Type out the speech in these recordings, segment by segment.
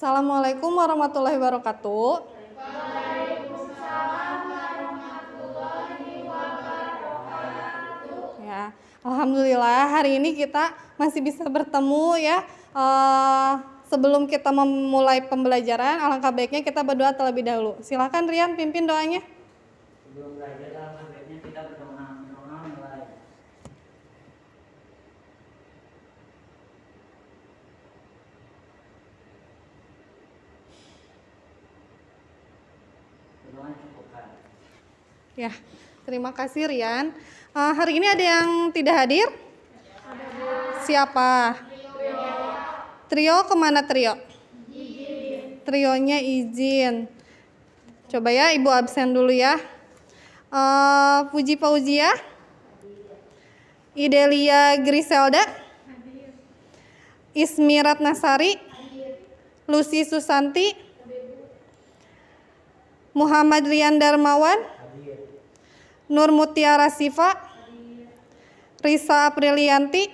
Assalamualaikum warahmatullahi wabarakatuh. Ya, alhamdulillah hari ini kita masih bisa bertemu ya. Sebelum kita memulai pembelajaran, alangkah baiknya kita berdoa terlebih dahulu. Silakan Rian pimpin doanya. Sebelum belajar, alangkah baiknya kita berdoa. Mulai. Berdoa cukupkan. Ya, terima kasih Rian. Hari ini ada yang tidak hadir? Siapa? Trio kemana trio? Trionya izin. Coba ya Ibu absen dulu ya. Puji Fauzia, Idelia Griselda, Ismi Ratnasari, Lucy Susanti, Muhammad Rian Darmawan, Nur Mutiara Sifa, Risa Aprilianti,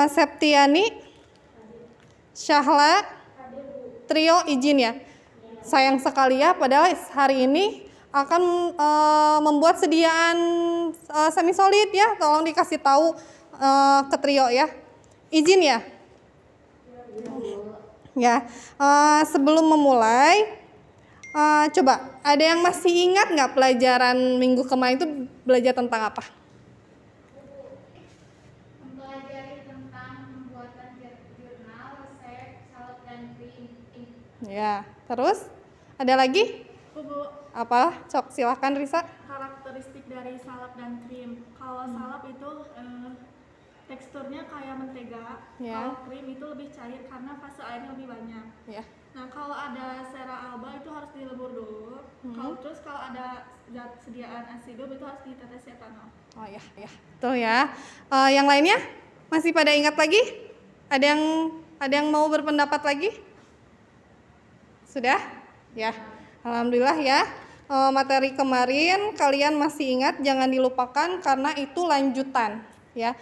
Septiani, Syahla, trio izin ya. Sayang sekali ya, padahal hari ini akan membuat sediaan semi solid ya. Tolong dikasih tahu ke trio ya. Izin ya. Ya, sebelum memulai, coba ada yang masih ingat nggak pelajaran minggu kemarin itu belajar tentang apa? Mempelajari tentang pembuatan jurnal, resep, salad, dan krim. Ya, terus ada lagi? Bu, Apa? Cok, silahkan Risa. karakteristik dari salap dan krim. Kalau salap itu teksturnya kayak mentega. Ya. Kalau krim itu lebih cair karena fase airnya lebih banyak. Ya. Nah, kalau ada sera alba itu harus dilebur dulu. Kalau ada zat sediaan asidum itu harus ditetes etanol. Oh ya, tuh ya. Yang lainnya masih pada ingat lagi? Ada yang mau berpendapat lagi? Sudah? Ya, alhamdulillah ya. Materi kemarin kalian masih ingat, jangan dilupakan karena itu lanjutan ya.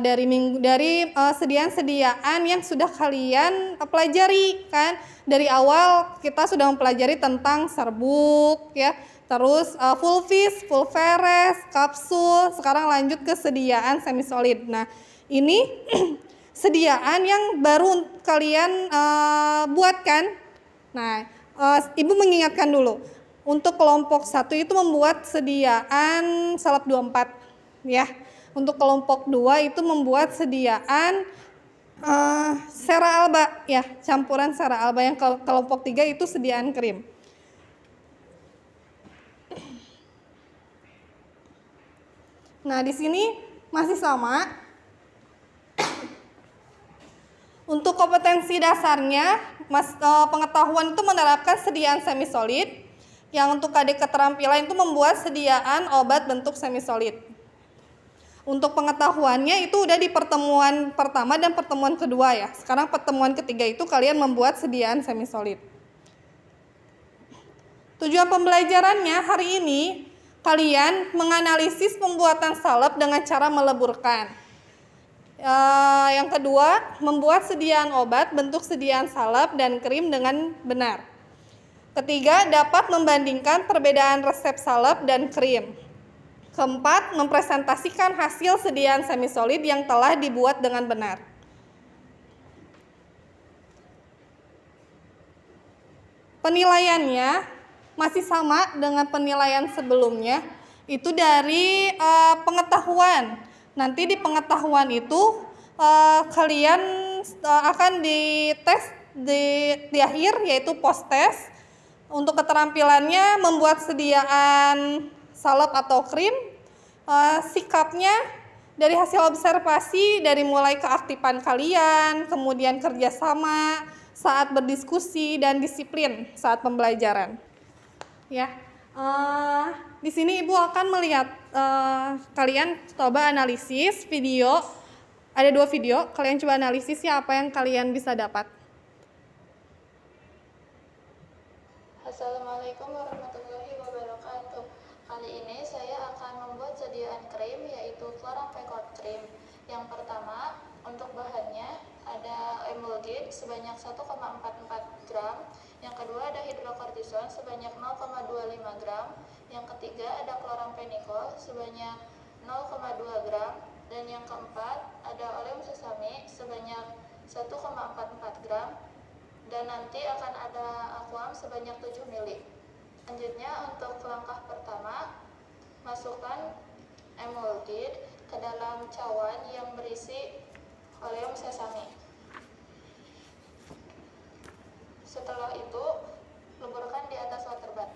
Dari sediaan-sediaan yang sudah kalian pelajari kan. Dari awal kita sudah mempelajari tentang serbuk ya. Terus full fish, full veres, kapsul, sekarang lanjut ke sediaan semi solid. Nah, ini sediaan yang baru kalian buat kan. Nah, Ibu mengingatkan dulu. Untuk kelompok 1 itu membuat sediaan salep 24 ya. Untuk kelompok 2 itu membuat sediaan sera alba ya, campuran sera alba. Yang kelompok 3 itu sediaan krim. Nah, di sini masih sama. Untuk kompetensi dasarnya, pengetahuan itu menerapkan sediaan semi solid. Yang untuk KD keterampilan itu membuat sediaan obat bentuk semi solid. Untuk pengetahuannya itu udah di pertemuan pertama dan pertemuan kedua ya. Sekarang pertemuan ketiga itu kalian membuat sediaan semi solid. Tujuan pembelajarannya hari ini kalian menganalisis pembuatan salep dengan cara meleburkan. Yang kedua, membuat sediaan obat bentuk sediaan salep dan krim dengan benar. Ketiga, dapat membandingkan perbedaan resep salep dan krim. Keempat, mempresentasikan hasil sediaan semi solid yang telah dibuat dengan benar. Penilaiannya masih sama dengan penilaian sebelumnya, itu dari pengetahuan. Nanti di pengetahuan itu kalian akan dites di akhir, yaitu post test. Untuk keterampilannya membuat sediaan salep atau krim, sikapnya dari hasil observasi, dari mulai keaktifan kalian, kemudian kerjasama saat berdiskusi dan disiplin saat pembelajaran. Ya, di sini Ibu akan melihat kalian coba analisis video. Ada 2 video, kalian coba analisis ya apa yang kalian bisa dapat. Assalamualaikum warahmatullahi wabarakatuh. Kali ini saya akan membuat sediaan krim, yaitu Florampecort Cream. Yang pertama, untuk bahannya ada emulgate sebanyak 1,44 gram. Yang kedua ada hidrokortison sebanyak 0,25 gram. Yang ketiga ada kloramfenikol sebanyak 0,2 gram. Dan yang keempat ada oleum sesame sebanyak 1,44 gram. Dan nanti akan ada aquam sebanyak 7 ml. Selanjutnya untuk langkah pertama, masukkan emulgid ke dalam cawan yang berisi oleum sesame. Setelah itu, leburkan di atas water bath.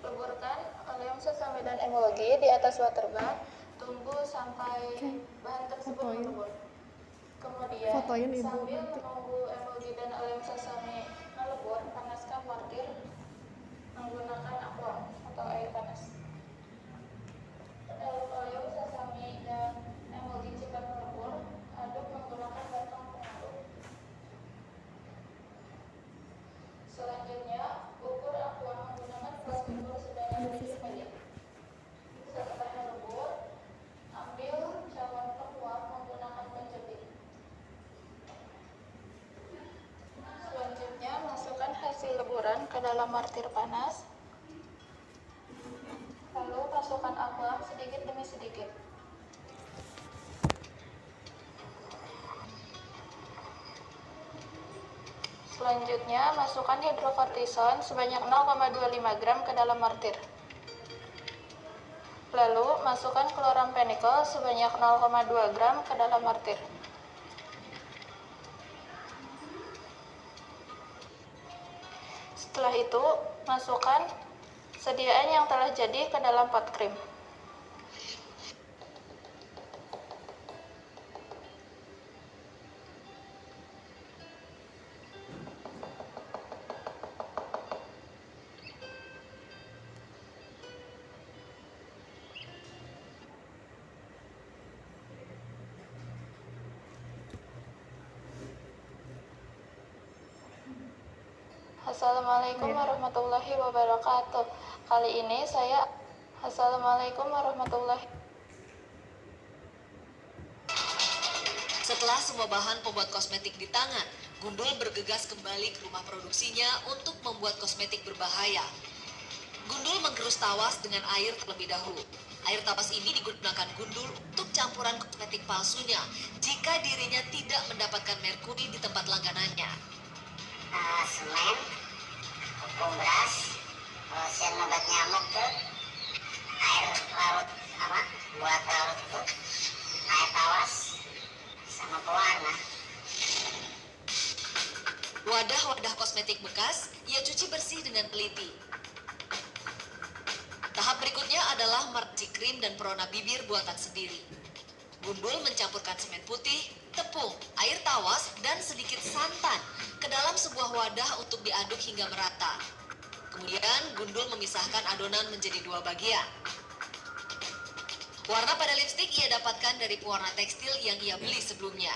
Leburkan oleum sesame dan emulgid di atas water bath. Tunggu sampai bahan tersebut melebur. Kemudian, Fotoin ibu sambil nanti. menunggu emulgid dan oleum sesame melebur, panaskan mortir menggunakan aquam atau air panas. Oleum sesame dan emulgid cepat melebur, aduk menggunakan batang pengaduk. Selanjutnya, ukur aquam menggunakan gelas ukur sebanyak 7 ml. Setelah melebur, ambil cawan aquam menggunakan penjepit. Selanjutnya, masukkan hasil leburan ke dalam mortir panas. Lalu masukkan aquam sedikit demi sedikit. Selanjutnya, masukkan hidrokortison sebanyak 0,25 gram ke dalam mortir. Lalu, masukkan kloramfenikol sebanyak 0,2 gram ke dalam mortir. Setelah itu, masukkan sediaan yang telah jadi ke dalam pot krim. Assalamualaikum warahmatullahi wabarakatuh. Kali ini saya Assalamualaikum warahmatullahi. Setelah semua bahan pembuat kosmetik di tangan, Gundul bergegas kembali ke rumah produksinya untuk membuat kosmetik berbahaya. Gundul menggerus tawas dengan air terlebih dahulu. Air tawas ini digunakan Gundul untuk campuran kosmetik palsunya jika dirinya tidak mendapatkan merkuri di tempat langganannya. Semen, tepung beras, lotion obat nyamuk tuh, air laut buat laut tuh, air tawas, sama pewarna. Wadah-wadah kosmetik bekas ia cuci bersih dengan teliti. Tahap berikutnya adalah meracik krim dan perona bibir buatan sendiri. Gundul mencampurkan semen putih, tepung, air tawas, dan sedikit santan ke dalam sebuah wadah untuk diaduk hingga merata. Kemudian Gundul memisahkan adonan menjadi dua bagian. Warna pada lipstik ia dapatkan dari pewarna tekstil yang ia beli sebelumnya.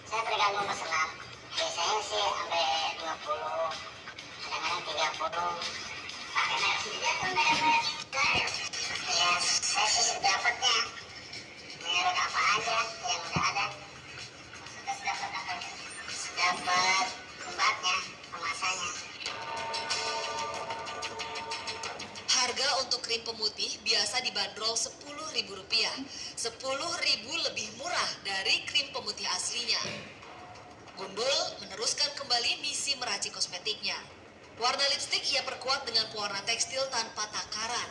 Saya tergantung pesanan. Biasanya sih sampai 20, kadang-kadang 30. Pakai merek sendiri. Ya, saya sih dapatnya merek apa aja yang udah ada. Maksudnya dapat apa? Dapat tempatnya, kemasannya. Harga untuk krim pemutih biasa dibanderol Rp10.000. Rp10.000 lebih murah dari krim pemutih aslinya. Gundul meneruskan kembali misi meracik kosmetiknya. Warna lipstik ia perkuat dengan pewarna tekstil tanpa takaran.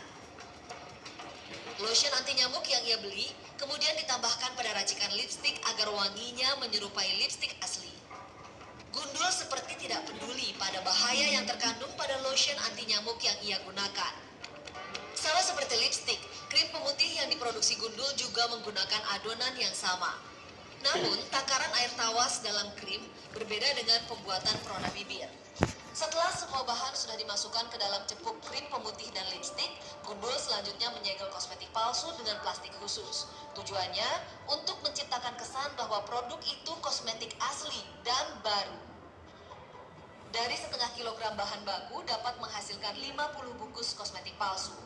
Lotion anti nyamuk yang ia beli kemudian ditambahkan pada racikan lipstik agar wanginya menyerupai lipstik asli. Gundul seperti tidak peduli pada bahaya yang terkandung pada lotion anti nyamuk yang ia gunakan. Sama seperti lipstik, krim pemutih yang diproduksi Gundul juga menggunakan adonan yang sama. Namun, takaran air tawas dalam krim berbeda dengan pembuatan perona bibir. Setelah semua bahan sudah dimasukkan ke dalam cepuk krim pemutih dan lipstik, Gundul selanjutnya menyegel kosmetik palsu dengan plastik khusus. Tujuannya untuk menciptakan kesan bahwa produk itu kosmetik asli dan baru. Dari setengah kilogram bahan baku dapat menghasilkan 50 bungkus kosmetik palsu.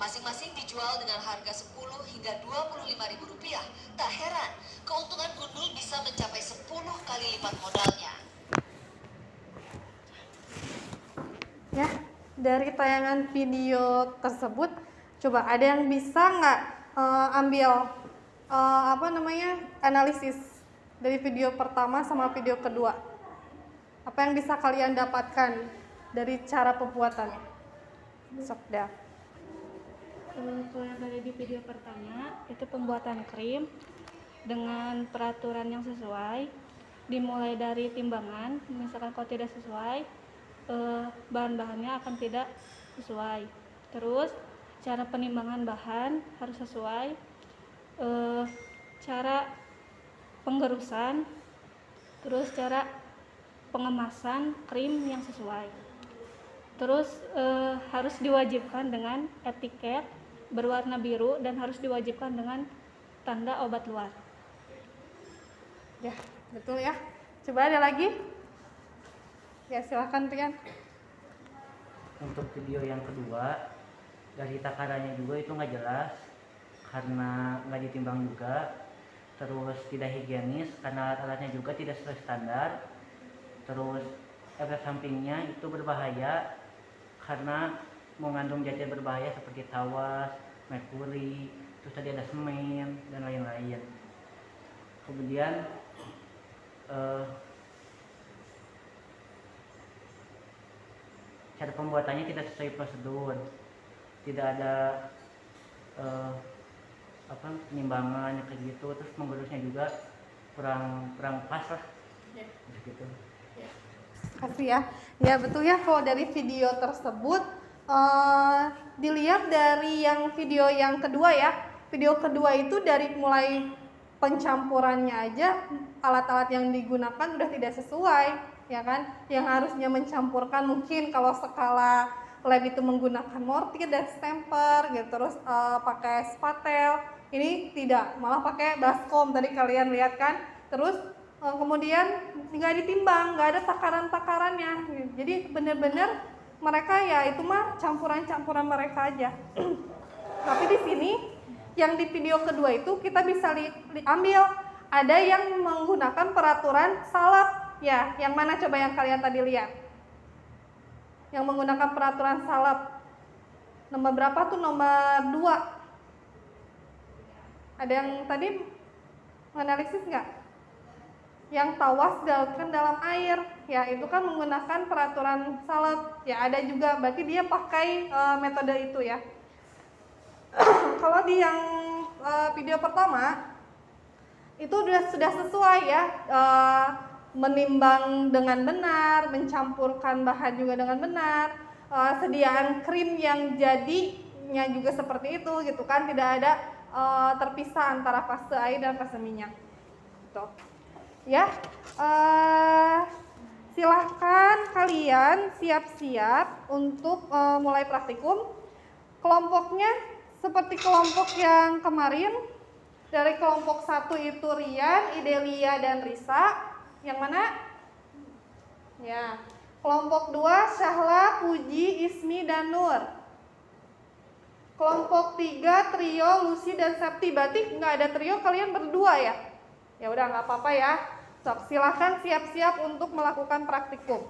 Masing-masing dijual dengan harga Rp10 hingga Rp25.000. Tak heran, keuntungan Gundul bisa mencapai 10 kali kali lipat modalnya. Ya, dari tayangan video tersebut, coba ada yang bisa nggak ambil analisis dari video pertama sama video kedua? Apa yang bisa kalian dapatkan dari cara pembuatannya? Sok dah. Kalau yang dari di video pertama itu pembuatan krim dengan peraturan yang sesuai, dimulai dari timbangan. Misalkan kalau tidak sesuai, bahan-bahannya akan tidak sesuai. Terus cara penimbangan bahan harus sesuai, cara penggerusan, terus cara pengemasan krim yang sesuai. Terus harus diwajibkan dengan etiket berwarna biru dan harus diwajibkan dengan tanda obat luar. Ya, betul ya. Coba ada lagi? Ya, silakan Rian. Untuk video yang kedua, dari takarannya juga itu nggak jelas karena nggak ditimbang juga, terus tidak higienis karena alatnya juga tidak sesuai standar, terus efek sampingnya itu berbahaya karena mengandung zat berbahaya seperti tawas, merkuri, terus tadi ada semen dan lain-lain. Kemudian cara pembuatannya tidak sesuai prosedur, tidak ada penimbangan kayak gitu, terus menggerusnya juga kurang pas lah, gitu. Kasih ya. Ya betul ya, kalau dari video tersebut dilihat dari yang video yang kedua ya. Video kedua itu dari mulai pencampurannya aja alat-alat yang digunakan udah tidak sesuai, ya kan? Yang harusnya mencampurkan mungkin kalau skala lab itu menggunakan mortir dan stamper gitu, terus pakai spatel. Ini tidak, malah pakai baskom tadi kalian lihat kan. Terus kemudian nggak ditimbang, nggak ada takaran-takarannya. Jadi benar-benar mereka ya itu mah campuran-campuran mereka aja. Tapi di sini yang di video kedua itu kita bisa ambil ada yang menggunakan peraturan salap ya. Yang mana coba yang kalian tadi lihat? Yang menggunakan peraturan salap. Nomor berapa tuh? Nomor 2. Ada yang tadi menganalisis nggak? Yang tawas dilarutkan dalam air, ya itu kan menggunakan peraturan salep. Ya ada juga, berarti dia pakai metode itu ya. Kalau di yang video pertama itu sudah sesuai ya, menimbang dengan benar, mencampurkan bahan juga dengan benar, sediaan krim yang jadinya juga seperti itu gitu kan, tidak ada terpisah antara fase air dan fase minyak. Tuh. Ya, silahkan kalian siap-siap untuk mulai praktikum. Kelompoknya seperti kelompok yang kemarin, dari kelompok 1 itu Rian, Idelia, dan Risa. Yang mana? Ya, kelompok 2 Syahla, Puji, Ismi, dan Nur. Kelompok 3 trio Lucy dan Septi. Berarti nggak ada trio, kalian berdua ya? Ya udah nggak apa-apa ya. Sok, silahkan siap-siap untuk melakukan praktikum.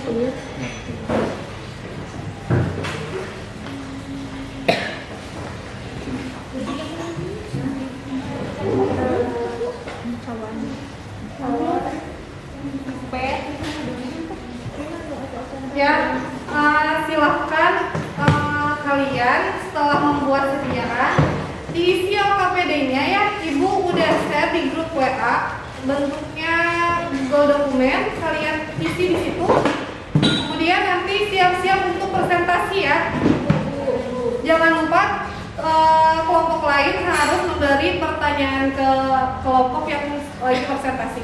Ya, silahkan kalian setelah membuat sediaan diisi LKPD-nya ya. Ibu udah share di grup WA, bentuknya Google dokumen, kalian isi di situ. Kemudian nanti siap-siap untuk presentasi ya. Jangan lupa kelompok lain harus memberi pertanyaan ke kelompok yang lagi presentasi.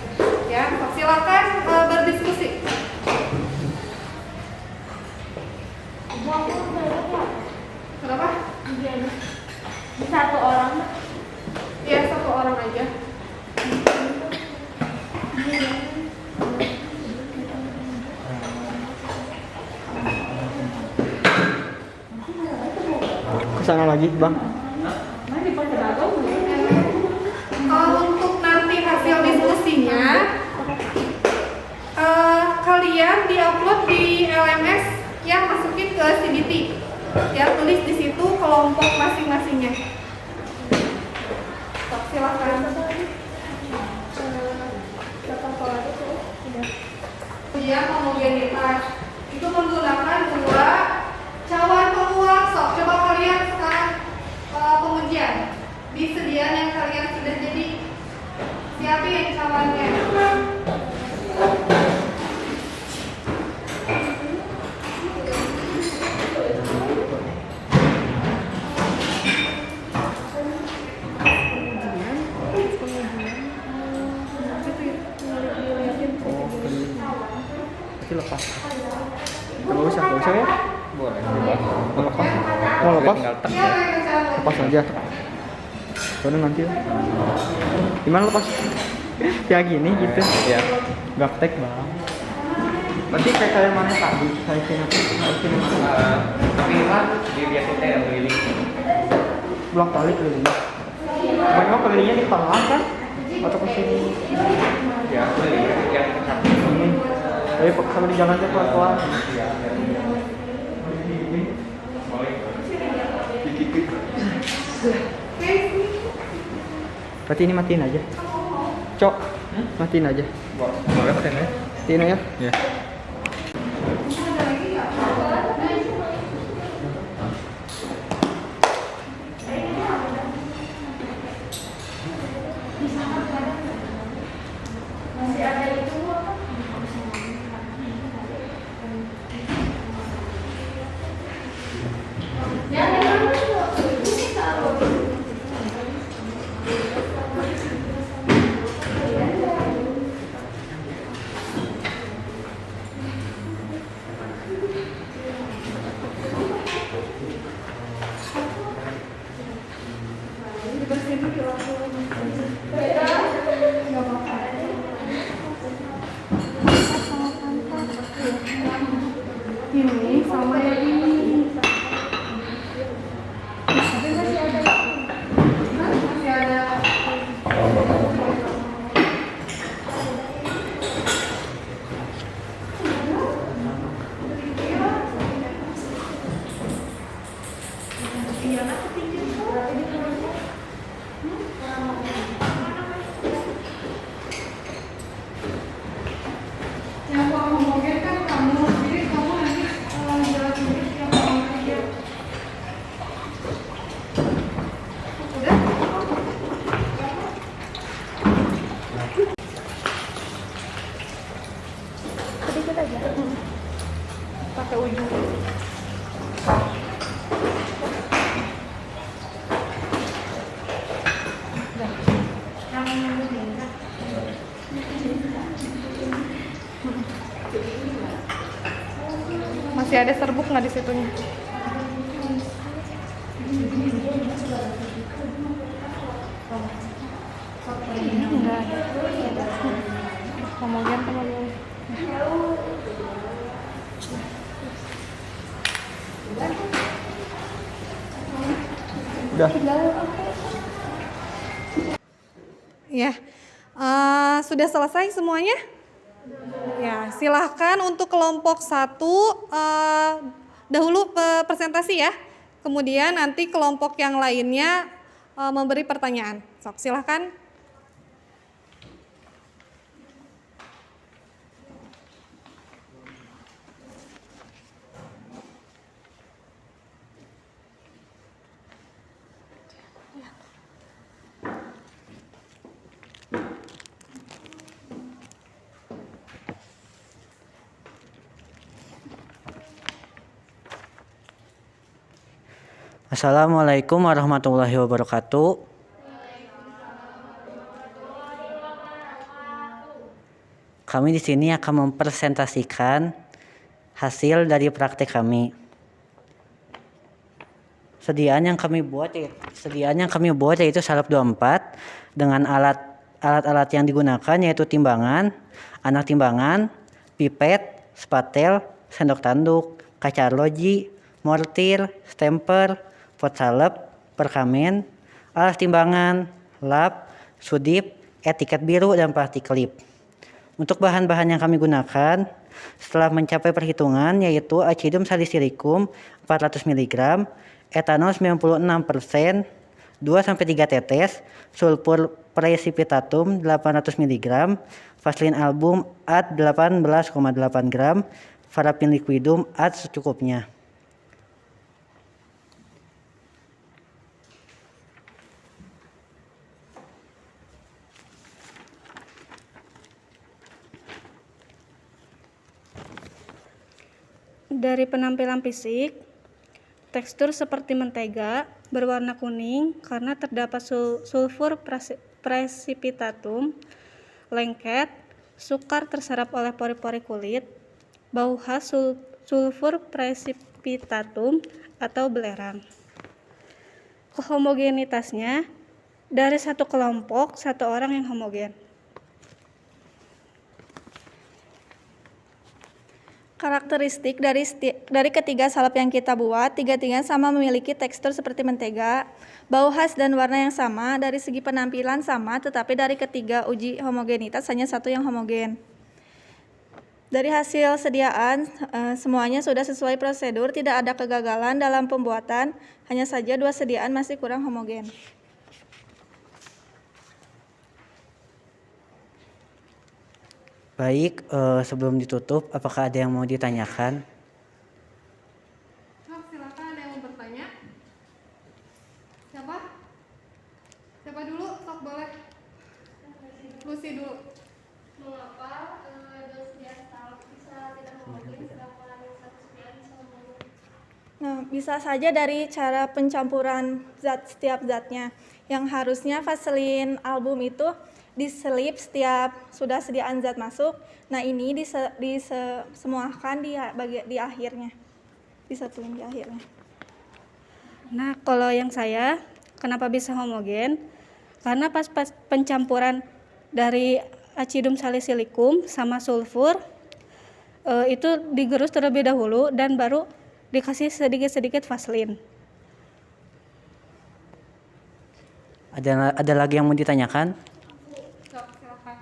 Ya, silakan berdiskusi. Kenapa? Satu orang. Ya, satu orang aja. Kesana lagi bang. Untuk nanti hasil diskusinya kalian diupload di LMS yang masukin ke CBT. Ya, tulis di situ kelompok masing-masingnya. Silakan. Kemudian homogenitas itu menggunakan dua cawan penguap. Coba kalian sekarang pengujian di sediaan yang kalian sudah jadi siapin cawannya. Lepas. Nggak usah ya? Boleh. Mau lepas? Mau lepas? Lepas aja. Soalnya nanti gimana lepas? Kayak gini gitu. Ya. Gaptek bang. Berarti kayak kalian mana tadi? Saya kira Tapi kan dia biasa yang keliling. belum kali keliling. Banyak kelilingnya di tengah kan? Atau ke sini? Ya, keliling yang samping. Ini. Ayo sama di jalan aja pelan-pelan. Berarti ini matiin aja. Cok, matiin aja. Boleh matiin ya? Matiin aja. Ya. Ini sama yang ini. Masih ada. Yang kalau homogen kan kamu, jadi kamu nanti jalan sendiri yang homogen. Udah? Sedikit aja. Pakai ujung. Masih ada serbuk nggak di situnya? Enggak ada. Homogen homogen. Udah. Ya, sudah selesai semuanya? Ya, silahkan untuk kelompok 1 dahulu presentasi ya. Kemudian nanti kelompok yang lainnya memberi pertanyaan. Sok, silahkan. Assalamualaikum warahmatullahi wabarakatuh. Kami di sini akan mempresentasikan hasil dari praktek kami. Sediaan yang kami buat yaitu salep 24 dengan alat-alat yang digunakan yaitu timbangan, anak timbangan, pipet, spatel, sendok tanduk, kaca arloji, mortir, stemper, pot salep, perkamen, alas timbangan, lap, sudip, etiket biru, dan plastik klip. Untuk bahan-bahan yang kami gunakan, setelah mencapai perhitungan yaitu acidum salisilicum 400 mg, etanol 96%, 2-3 tetes, sulfur precipitatum 800 mg, vaselin album ad 18,8 gram, parafin liquidum ad secukupnya. Dari penampilan fisik, tekstur seperti mentega, berwarna kuning karena terdapat sulfur precipitatum, lengket, sukar terserap oleh pori-pori kulit, bau khas sulfur precipitatum atau belerang. Kehomogenitasnya, dari satu kelompok, satu orang yang homogen. Karakteristik dari ketiga salep yang kita buat, tiga-tiganya sama memiliki tekstur seperti mentega, bau khas dan warna yang sama, dari segi penampilan sama, tetapi dari ketiga uji homogenitas hanya satu yang homogen. Dari hasil sediaan, semuanya sudah sesuai prosedur, tidak ada kegagalan dalam pembuatan, hanya saja 2 sediaan masih kurang homogen. Baik, sebelum ditutup, apakah ada yang mau ditanyakan? Silakan, ada yang mau bertanya? Siapa? Siapa dulu? Sok boleh. Lucy dulu. Mengapa dosisnya salep bisa tidak homogen sedangkan yang satu sediaan bisa homogen? Nah, bisa saja dari cara pencampuran setiap zatnya. Yang harusnya vaselin album itu diselip setiap sudah sediaan zat masuk. Nah, ini disemuakan di akhirnya. Disatuin di akhirnya. Nah, kalau yang saya, kenapa bisa homogen? Karena pas pencampuran dari acidum salisilicum sama sulfur, itu digerus terlebih dahulu dan baru dikasih sedikit-sedikit vaselin. Ada lagi yang mau ditanyakan? Sok, silakan.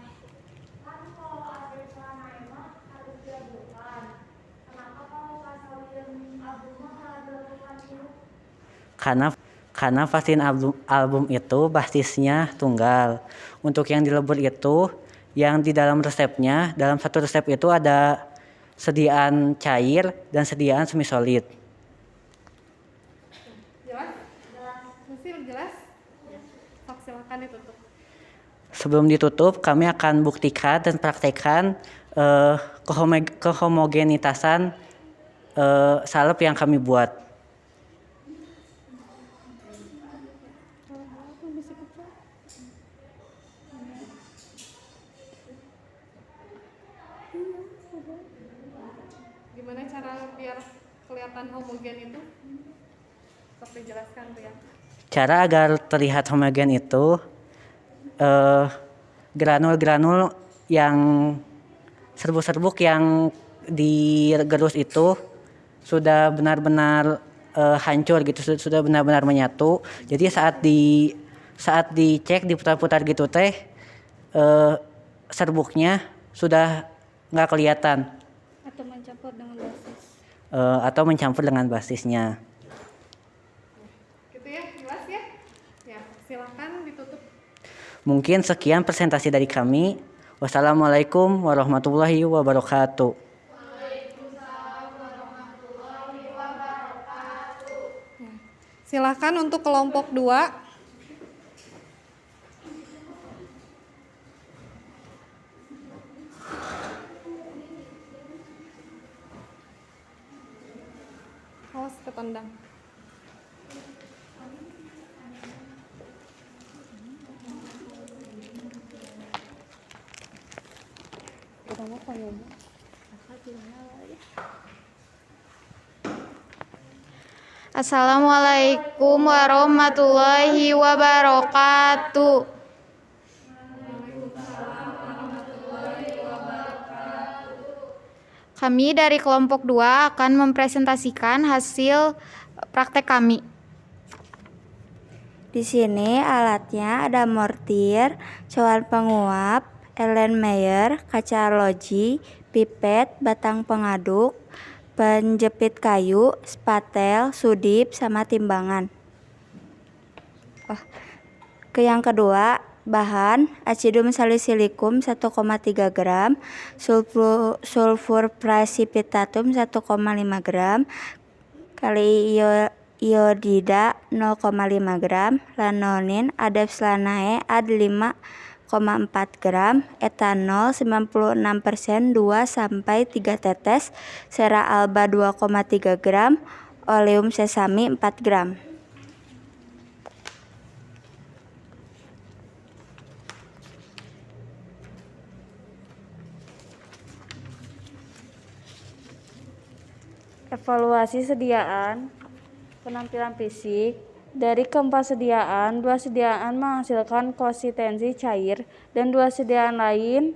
Karena vaselin album itu basisnya tunggal. Untuk yang dilebur itu, yang di dalam resepnya, dalam satu resep itu ada sediaan cair dan sediaan semi solid. Jelas? Lucy, jelas? Sok, silakan ditutup. Sebelum ditutup, kami akan buktikan dan praktekkan kehomogenitasan salep yang kami buat. Gimana cara biar kelihatan homogen itu? Sok dijelaskan tuh ya. Cara agar terlihat homogen itu, granul-granul yang serbuk-serbuk yang digerus itu sudah benar-benar hancur gitu, sudah benar-benar menyatu. Jadi saat dicek, diputar-putar gitu teh, serbuknya sudah nggak kelihatan atau mencampur dengan basis. atau mencampur dengan basisnya. Gitu ya, jelas ya? Ya, silakan ditutup. Mungkin sekian presentasi dari kami. Wassalamualaikum warahmatullahi wabarakatuh. Silakan untuk kelompok 2. Awas ketendang. Assalamualaikum warahmatullahi wabarakatuh. Kami dari kelompok 2 akan mempresentasikan hasil praktek kami. Di sini alatnya ada mortir, cawan penguap, Erlenmeyer, kaca arloji, pipet, batang pengaduk, penjepit kayu, spatel, sudip, sama timbangan. Ke yang kedua, bahan acidum salicilikum 1,3 gram, sulfur precipitatum 1,5 gram, kali iodida 0,5 gram, lanonin adapslanae ad 5,4 gram, etanol 96% 2-3 tetes, sera alba 2,3 gram, oleum sesami 4 gram. Evaluasi sediaan penampilan fisik. Dari keempat sediaan, 2 sediaan menghasilkan konsistensi cair dan 2 sediaan lain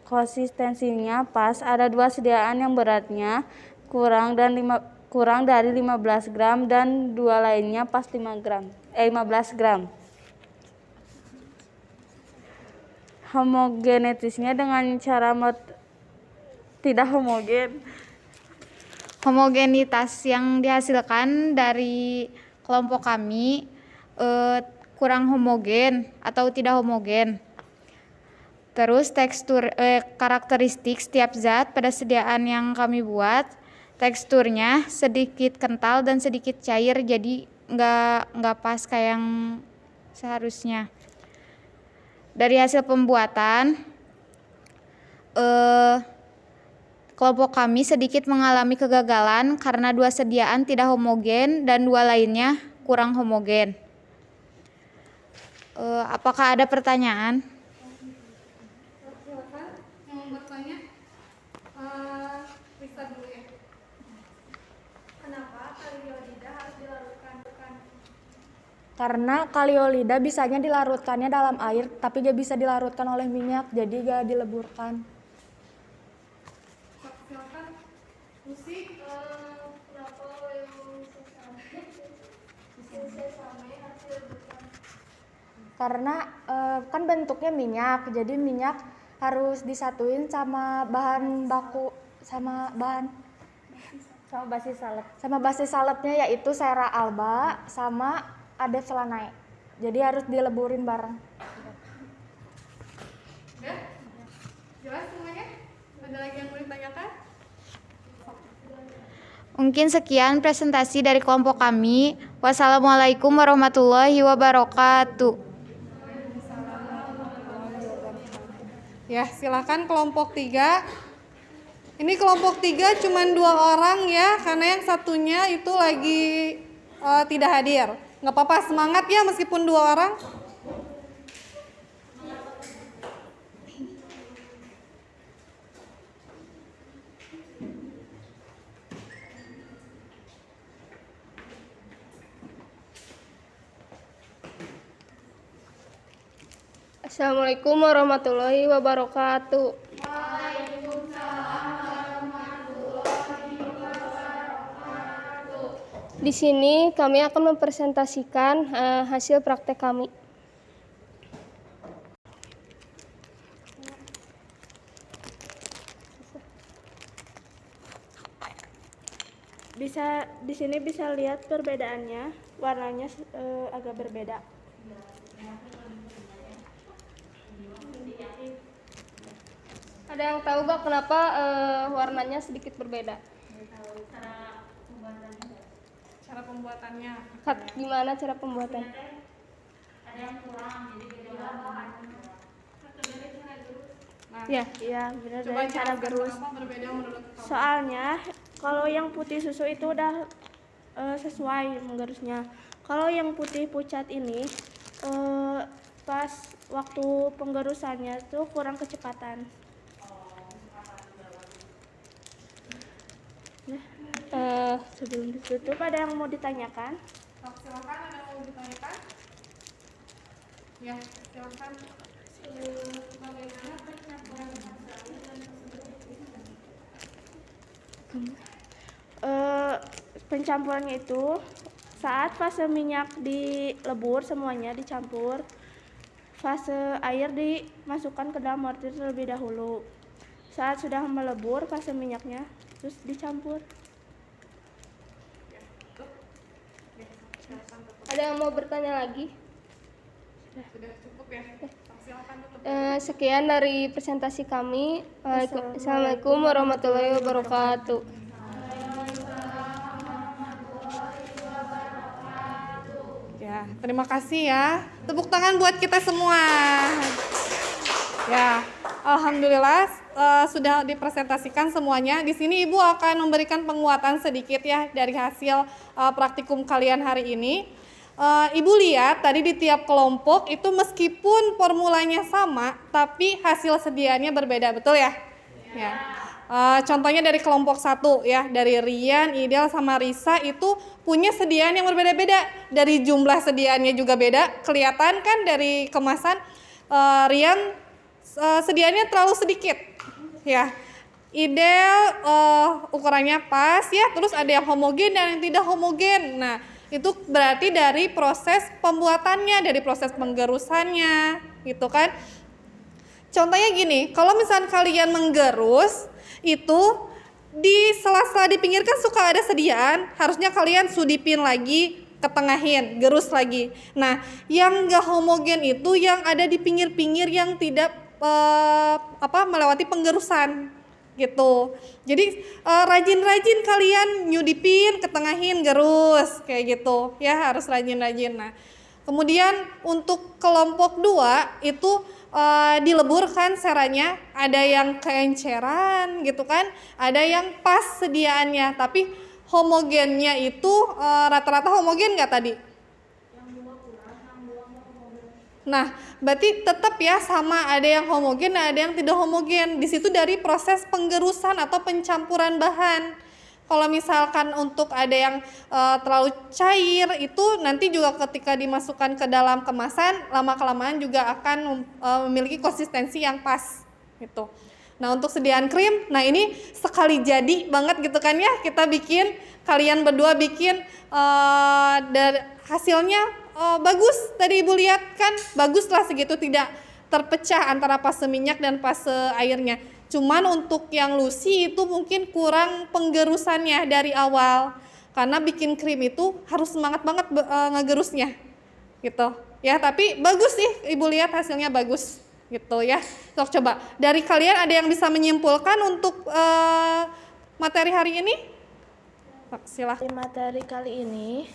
konsistensinya pas. Ada 2 sediaan yang beratnya kurang dari 15 gram dan 2 lainnya pas 15 gram. Homogenetisnya dengan cara tidak homogen. Homogenitas yang dihasilkan dari kelompok kami kurang homogen atau tidak homogen. Terus tekstur karakteristik setiap zat pada sediaan yang kami buat, teksturnya sedikit kental dan sedikit cair, jadi nggak pas kayak yang seharusnya. Dari hasil pembuatan, kelompok kami sedikit mengalami kegagalan karena 2 sediaan tidak homogen dan 2 lainnya kurang homogen. Apakah ada pertanyaan? Silakan yang mau bertanya. Risa dulu ya. Kenapa kaliolida harus dilarutkan? Karena kaliolida bisanya dilarutkannya dalam air, tapi dia bisa dilarutkan oleh minyak, jadi gak dileburkan. Silakan. Musik. Kenapa oleum sesame harus direbuskan? Karena kan bentuknya minyak, jadi minyak harus disatuin sama bahan baku sama basis salepnya, yaitu sera alba sama adapslanae. Jadi harus dileburin bareng. Udah? Jelas semuanya? Ada lagi yang mau ditanyakan? Mungkin sekian presentasi dari kelompok kami. Wassalamualaikum warahmatullahi wabarakatuh. Ya, silakan kelompok 3. Ini kelompok 3 cuma 2 orang ya, karena yang satunya itu lagi tidak hadir. Nggak apa-apa, semangat ya meskipun 2 orang. Assalamualaikum warahmatullahi wabarakatuh. Di sini kami akan mempresentasikan hasil praktek kami. Bisa di sini bisa lihat perbedaannya, warnanya agak berbeda. Ada yang tahu gak kenapa warnanya sedikit berbeda? Cara pembuatannya. Gimana cara pembuatan? Ya, benar Coba dari cara jelaskan gerus. kenapa berbeda menurut kamu. Soalnya kalau yang putih susu itu udah sesuai menggerusnya. Kalau yang putih pucat ini pas waktu penggerusannya tuh kurang kecepatan. Sebelum ditutup ada yang mau ditanyakan? Silakan, ada yang mau ditanyakan? Ya, silakan. Pencampurannya itu saat fase minyak dilebur semuanya dicampur, fase air dimasukkan ke dalam mortir terlebih dahulu. Saat sudah melebur fase minyaknya terus dicampur. Ada yang mau bertanya lagi? Sudah cukup ya? Silakan tutup. Sekian dari presentasi kami. Assalamualaikum warahmatullahi wabarakatuh. Ya, terima kasih ya. Tepuk tangan buat kita semua. Ya, alhamdulillah sudah dipresentasikan semuanya. Di sini Ibu akan memberikan penguatan sedikit ya dari hasil praktikum kalian hari ini. Ibu lihat tadi di tiap kelompok itu meskipun formulanya sama, tapi hasil sediaannya berbeda, betul ya? Ya. Contohnya dari kelompok 1 ya, dari Rian, Idel sama Risa itu punya sediaan yang berbeda-beda. Dari jumlah sediaannya juga beda, kelihatan kan dari kemasan. Rian sediaannya terlalu sedikit ya. Idel ukurannya pas ya, terus ada yang homogen dan yang tidak homogen. Nah, itu berarti dari proses pembuatannya, dari proses penggerusannya gitu kan. Contohnya gini, kalau misalnya kalian menggerus itu di sela-sela di pinggir kan suka ada sediaan, harusnya kalian sudipin lagi, ketengahin, gerus lagi. Nah, yang gak homogen itu yang ada di pinggir-pinggir yang tidak melewati penggerusan gitu. Jadi rajin-rajin kalian nyudipin, ketengahin, gerus kayak gitu ya, harus rajin-rajin. Nah, kemudian untuk kelompok 2 itu dileburkan seranya, ada yang keenceran gitu kan, ada yang pas sediaannya, tapi homogennya itu rata-rata homogen nggak tadi? Nah, berarti tetap ya sama, ada yang homogen, ada yang tidak homogen. Di situ dari proses penggerusan atau pencampuran bahan. Kalau misalkan untuk ada yang terlalu cair, itu nanti juga ketika dimasukkan ke dalam kemasan, lama-kelamaan juga akan memiliki konsistensi yang pas gitu. Nah, untuk sediaan krim, nah ini sekali jadi banget gitu kan ya, kita bikin, kalian berdua bikin, dan hasilnya bagus. Tadi Ibu lihat kan, bagus lah segitu, tidak terpecah antara fase minyak dan fase airnya. Cuman untuk yang Lucy itu mungkin kurang penggerusannya dari awal, karena bikin krim itu harus semangat banget ngegerusnya gitu ya. Tapi bagus sih, Ibu lihat hasilnya bagus gitu ya. Sok coba dari kalian ada yang bisa menyimpulkan untuk materi hari ini? Silahkan. Materi kali ini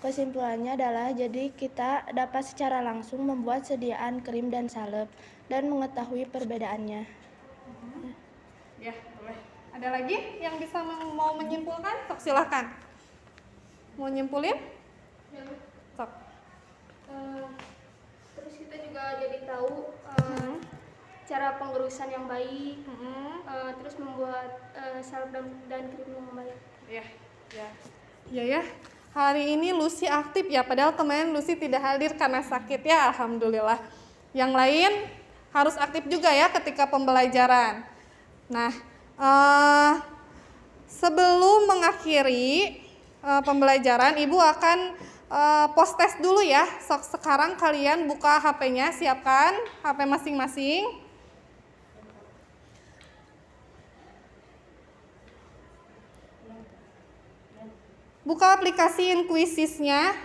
kesimpulannya adalah jadi kita dapat secara langsung membuat sediaan krim dan salep dan mengetahui perbedaannya. Ya, boleh. Ada lagi yang bisa mau menyimpulkan? Sok silahkan. Mau nyimpulin? Sok. Terus kita juga jadi tahu cara penggerusan yang baik, terus membuat salep dan krim yang baik. Ya. Hari ini Lucy aktif ya, padahal kemarin Lucy tidak hadir karena sakit ya, alhamdulillah. Yang lain harus aktif juga ya ketika pembelajaran. Nah, sebelum mengakhiri pembelajaran, Ibu akan post test dulu ya. Sekarang kalian buka HP-nya, siapkan HP masing-masing. buka aplikasi Inquisisnya,